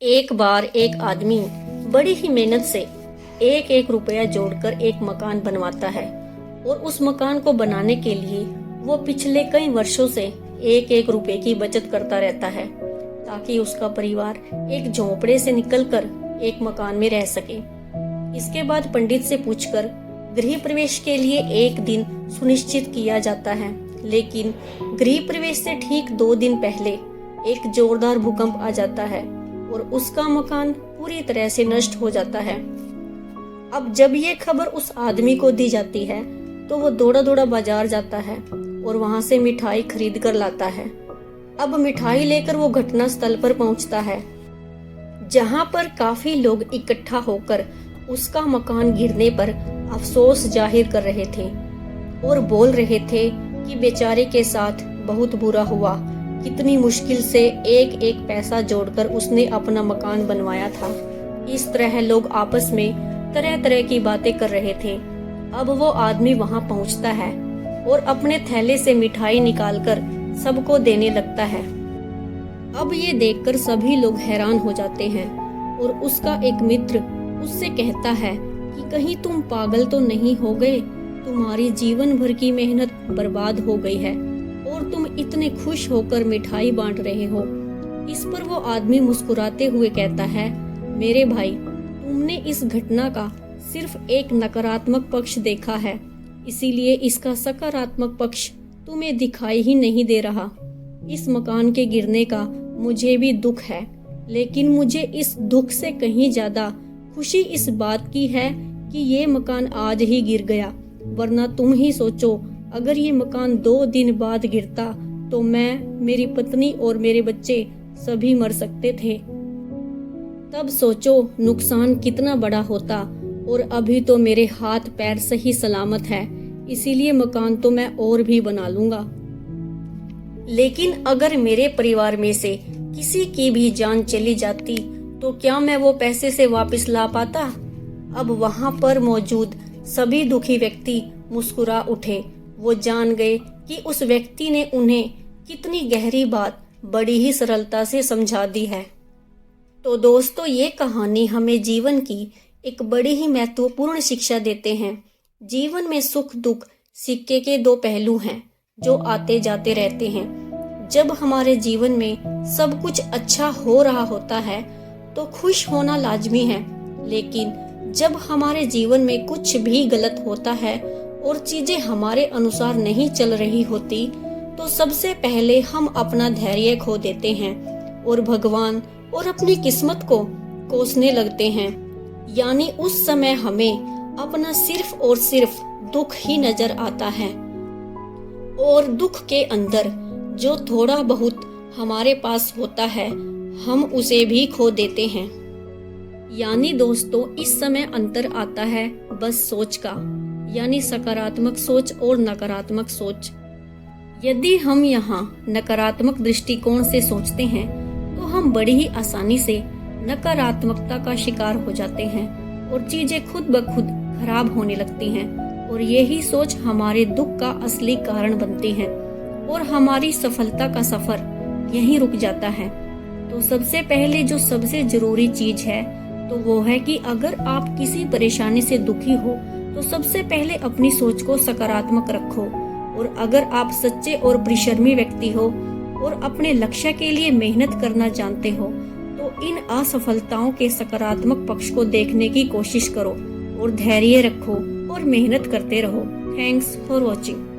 एक बार एक आदमी बड़ी ही मेहनत से एक एक रुपया जोड़कर एक मकान बनवाता है और उस मकान को बनाने के लिए वो पिछले कई वर्षों से एक एक रुपए की बचत करता रहता है ताकि उसका परिवार एक झोंपड़े से निकलकर एक मकान में रह सके। इसके बाद पंडित से पूछकर गृह प्रवेश के लिए एक दिन सुनिश्चित किया जाता है, लेकिन गृह प्रवेश से ठीक 2 दिन पहले एक जोरदार भूकंप आ जाता है और उसका मकान पूरी तरह से नष्ट हो जाता है। अब जब ये खबर उस आदमी को दी जाती है तो वो दौड़ा दौड़ा बाजार जाता है और वहां से मिठाई खरीद कर लाता है। अब मिठाई लेकर वो घटना स्थल पर पहुंचता है, जहां पर काफी लोग इकट्ठा होकर उसका मकान गिरने पर अफसोस जाहिर कर रहे थे और बोल रहे थे कि बेचारे के साथ बहुत बुरा हुआ, कितनी मुश्किल से एक एक पैसा जोड़कर उसने अपना मकान बनवाया था। इस तरह लोग आपस में तरह तरह की बातें कर रहे थे। अब वो आदमी वहां पहुंचता है और अपने थैले से मिठाई निकालकर सबको देने लगता है। अब ये देखकर सभी लोग हैरान हो जाते हैं और उसका एक मित्र उससे कहता है कि कहीं तुम पागल तो नहीं हो गए, तुम्हारी जीवन भर की मेहनत बर्बाद हो गई है और तुम इतने खुश होकर मिठाई बांट रहे हो। इस पर वो आदमी मुस्कुराते हुए कहता है, मेरे भाई, तुमने इस घटना का सिर्फ एक नकारात्मक पक्ष देखा है, इसीलिए इसका सकारात्मक पक्ष तुम्हें दिखाई ही नहीं दे रहा। इस मकान के गिरने का मुझे भी दुख है, लेकिन मुझे इस दुख से कहीं ज्यादा खुशी इस बात की है कि ये मकान आज ही गिर गया, वरना तुम ही सोचो, अगर ये मकान 2 दिन बाद गिरता तो मैं, मेरी पत्नी और मेरे बच्चे सभी मर सकते थे। तब सोचो नुकसान कितना बड़ा होता, और अभी तो मेरे हाथ पैर सही सलामत है, इसीलिए मकान तो मैं और भी बना लूंगा। लेकिन अगर मेरे परिवार में से किसी की भी जान चली जाती तो क्या मैं वो पैसे से वापस ला पाता? अब वहां पर मौजूद सभी दुखी व्यक्ति मुस्कुरा उठे। वो जान गए कि उस व्यक्ति ने उन्हें कितनी गहरी बात बड़ी ही सरलता से समझा दी है। तो दोस्तों, ये कहानी हमें जीवन की एक बड़ी ही महत्वपूर्ण शिक्षा देते हैं। जीवन में सुख दुख सिक्के के 2 पहलू हैं जो आते जाते रहते हैं। जब हमारे जीवन में सब कुछ अच्छा हो रहा होता है तो खुश होना लाजमी है, लेकिन जब हमारे जीवन में कुछ भी गलत होता है और चीजें हमारे अनुसार नहीं चल रही होती तो सबसे पहले हम अपना धैर्य खो देते हैं और भगवान और अपनी किस्मत को कोसने लगते हैं। यानी उस समय हमें अपना सिर्फ और सिर्फ दुख ही नजर आता है और दुख के अंदर जो थोड़ा बहुत हमारे पास होता है हम उसे भी खो देते हैं। यानी दोस्तों, इस समय अंतर आता है बस सोच का, यानी सकारात्मक सोच और नकारात्मक सोच। यदि हम यहाँ नकारात्मक दृष्टिकोण से सोचते हैं तो हम बड़ी ही आसानी से नकारात्मकता का शिकार हो जाते हैं और चीजें खुद ब खुद खराब होने लगती हैं और यही सोच हमारे दुख का असली कारण बनती है और हमारी सफलता का सफर यहीं रुक जाता है। तो सबसे पहले जो सबसे जरूरी चीज है तो वो है कि अगर आप किसी परेशानी से दुखी हो तो सबसे पहले अपनी सोच को सकारात्मक रखो, और अगर आप सच्चे और परिश्रमी व्यक्ति हो और अपने लक्ष्य के लिए मेहनत करना जानते हो तो इन असफलताओं के सकारात्मक पक्ष को देखने की कोशिश करो और धैर्य रखो और मेहनत करते रहो। Thanks for watching.